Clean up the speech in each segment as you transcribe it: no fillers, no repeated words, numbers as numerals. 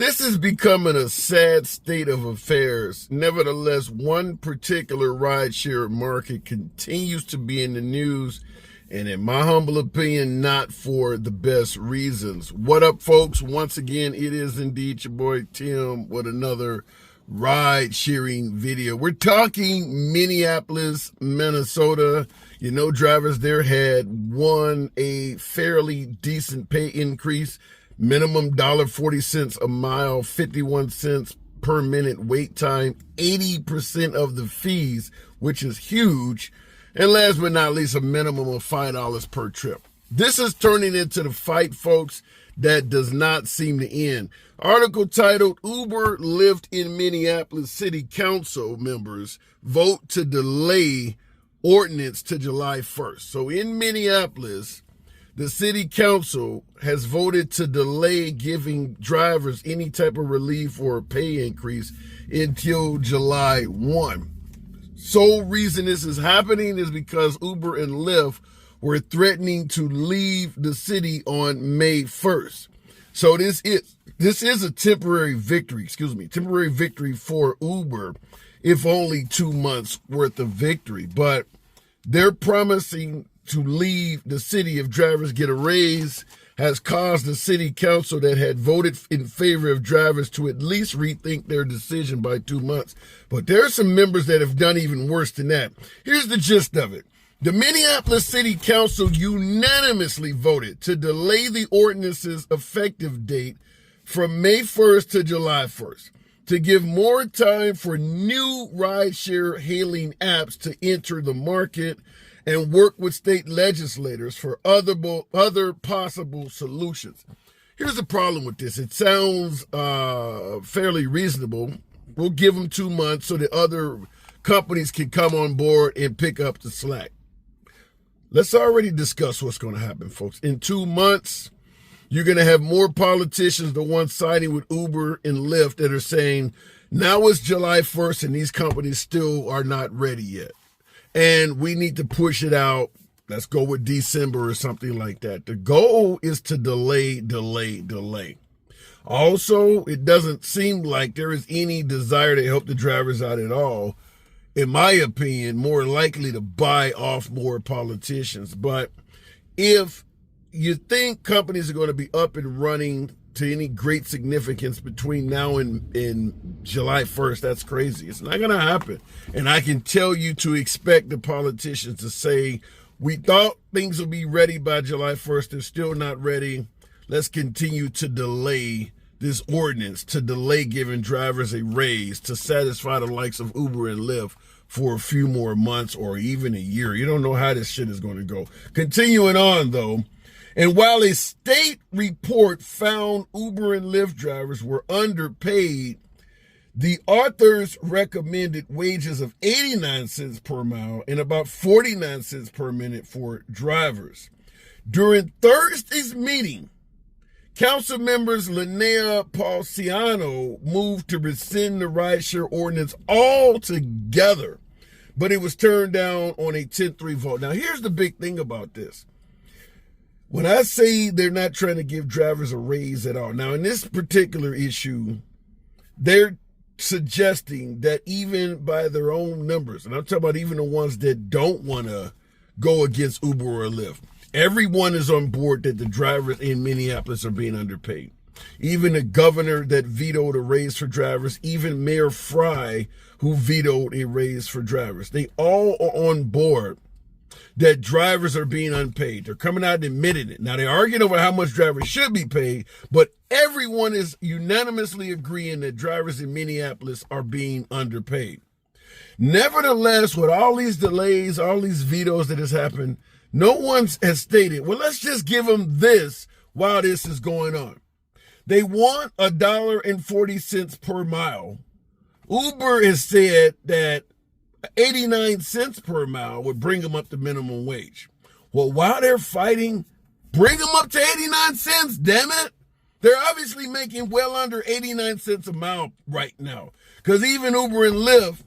This is becoming a sad state of affairs. Nevertheless, one particular rideshare market continues to be in the news, and in my humble opinion, not for the best reasons. What up, folks? Once again, it is indeed your boy Tim with another ride-sharing video. We're talking Minneapolis, Minnesota. You know, drivers there had won a fairly decent pay increase. Minimum $1.40 a mile, 51 cents per minute wait time, 80% of the fees, which is huge. And last but not least, a minimum of $5 per trip. This is turning into the fight, folks, that does not seem to end. Article titled, Uber, Lyft in Minneapolis City Council members vote to delay ordinance to July 1st. So in Minneapolis, the city council has voted to delay giving drivers any type of relief or pay increase until July 1. Sole reason this is happening is because Uber and Lyft were threatening to leave the city on May 1st. So this is a temporary victory for Uber, if only 2 months worth of victory. But they're promising to leave the city if drivers get a raise, has caused the city council that had voted in favor of drivers to at least rethink their decision by 2 months. But there are some members that have done even worse than that. Here's the gist of it. The Minneapolis City Council unanimously voted to delay the ordinance's effective date from May 1st to July 1st to give more time for new rideshare hailing apps to enter the market and work with state legislators for other possible solutions. Here's the problem with this. It sounds fairly reasonable. We'll give them 2 months so that other companies can come on board and pick up the slack. Let's already discuss what's going to happen, folks. In 2 months, you're going to have more politicians, the ones siding with Uber and Lyft, that are saying, now it's July 1st and these companies still are not ready yet. And we need to push it out. Let's go with December or something like that. The goal is to delay. Also, it doesn't seem like there is any desire to help the drivers out at all. In my opinion, more likely to buy off more politicians. But if you think companies are going to be up and running to any great significance between now and July 1st, that's crazy. It's not going to happen. And I can tell you to expect the politicians to say, we thought things would be ready by July 1st. They're still not ready. Let's continue to delay this ordinance, to delay giving drivers a raise to satisfy the likes of Uber and Lyft for a few more months or even a year. You don't know how this shit is going to go. Continuing on, though. And while a state report found Uber and Lyft drivers were underpaid, the authors recommended wages of 89 cents per mile and about 49 cents per minute for drivers. During Thursday's meeting, council members Linnea Paulciano moved to rescind the rideshare ordinance altogether, but it was turned down on a 10-3 vote. Now, here's the big thing about this. When I say they're not trying to give drivers a raise at all, now in this particular issue, they're suggesting that even by their own numbers, and I'm talking about even the ones that don't want to go against Uber or Lyft, everyone is on board that the drivers in Minneapolis are being underpaid. Even the governor that vetoed a raise for drivers, even Mayor Fry, who vetoed a raise for drivers. They all are on board that drivers are being unpaid. They're coming out and admitting it. Now, they're arguing over how much drivers should be paid, but everyone is unanimously agreeing that drivers in Minneapolis are being underpaid. Nevertheless, with all these delays, all these vetoes that has happened, no one has stated, well, let's just give them this while this is going on. They want $1.40 per mile. Uber has said that 89 cents per mile would bring them up to minimum wage. Well, while they're fighting, bring them up to 89 cents, damn it. They're obviously making well under 89 cents a mile right now, because even Uber and Lyft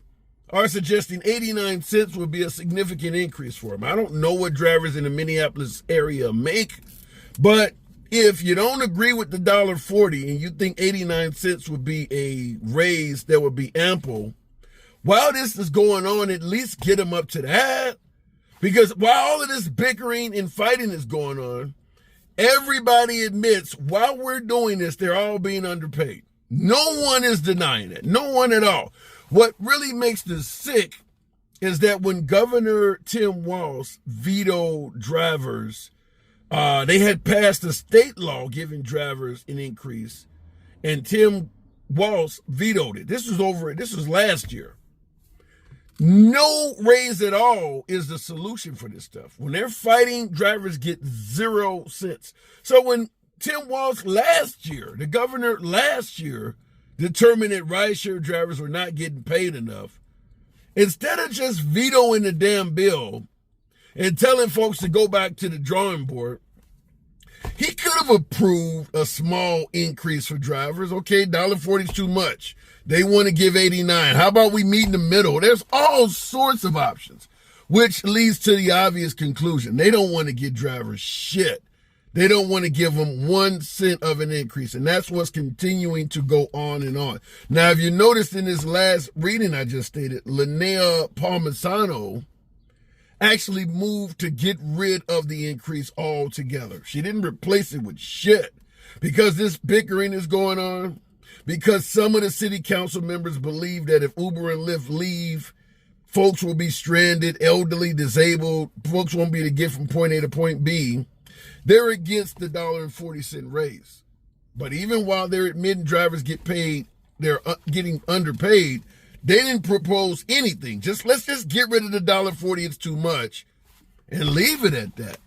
are suggesting 89 cents would be a significant increase for them. I don't know what drivers in the Minneapolis area make, but if you don't agree with the $1.40 and you think 89 cents would be a raise that would be ample, while this is going on, at least get them up to that. Because while all of this bickering and fighting is going on, everybody admits while we're doing this, they're all being underpaid. No one is denying it. No one at all. What really makes this sick is that when Governor Tim Walz vetoed drivers, they had passed a state law giving drivers an increase, and Tim Walz vetoed it. This was last year. No raise at all is the solution for this stuff. When they're fighting, drivers get 0 cents. So when Tim Walz the governor last year, determined that rideshare drivers were not getting paid enough, instead of just vetoing the damn bill and telling folks to go back to the drawing board, he could have approved a small increase for drivers. Okay, $1.40 is too much. They want to give 89. How about we meet in the middle? There's all sorts of options, which leads to the obvious conclusion. They don't want to give drivers shit. They don't want to give them 1 cent of an increase. And that's what's continuing to go on and on. Now, if you noticed in this last reading I just stated, Linnea Palmisano actually moved to get rid of the increase altogether. She didn't replace it with shit because this bickering is going on, because some of the city council members believe that if Uber and Lyft leave, folks will be stranded, elderly, disabled, folks won't be able to get from point A to point B. They're against the $1.40 raise. But even while they're admitting drivers get paid, they're getting underpaid, they didn't propose anything. Let's just get rid of the $1.40, it's too much, and leave it at that.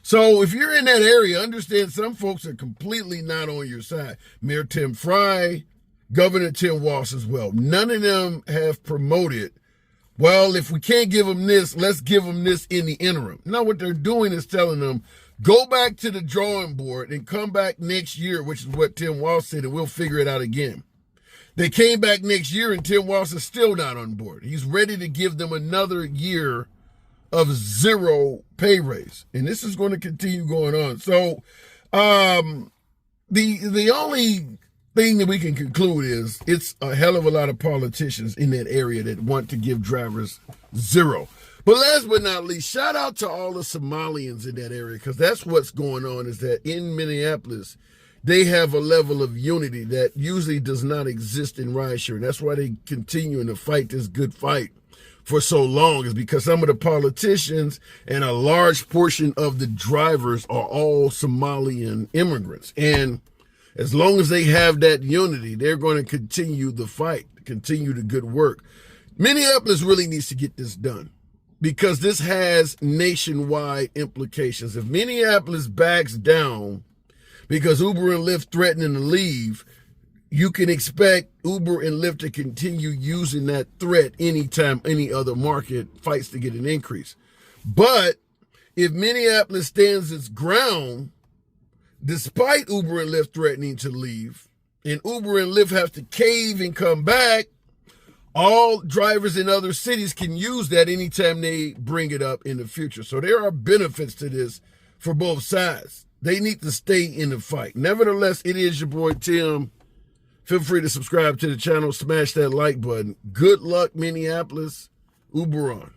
So if you're in that area, understand some folks are completely not on your side. Mayor Tim Fry, Governor Tim Walz as well. None of them have promoted, well, if we can't give them this, let's give them this in the interim. Now what they're doing is telling them, go back to the drawing board and come back next year, which is what Tim Walz said, and we'll figure it out again. They came back next year and Tim Walz is still not on board. He's ready to give them another year of 0 pay raise. And this is going to continue going on. So the only thing that we can conclude is it's a hell of a lot of politicians in that area that want to give drivers 0. But last but not least, shout out to all the Somalians in that area, because that's what's going on, is that in Minneapolis, they have a level of unity that usually does not exist in rideshare. And that's why they continue to fight this good fight for so long, is because some of the politicians and a large portion of the drivers are all Somalian immigrants. And as long as they have that unity, they're going to continue the fight, continue the good work. Minneapolis really needs to get this done, because this has nationwide implications. If Minneapolis backs down because Uber and Lyft threatening to leave, you can expect Uber and Lyft to continue using that threat anytime any other market fights to get an increase. But if Minneapolis stands its ground, despite Uber and Lyft threatening to leave, and Uber and Lyft have to cave and come back, all drivers in other cities can use that anytime they bring it up in the future. So there are benefits to this for both sides. They need to stay in the fight. Nevertheless, it is your boy Tim. Feel free to subscribe to the channel, smash that like button. Good luck, Minneapolis. Uber on.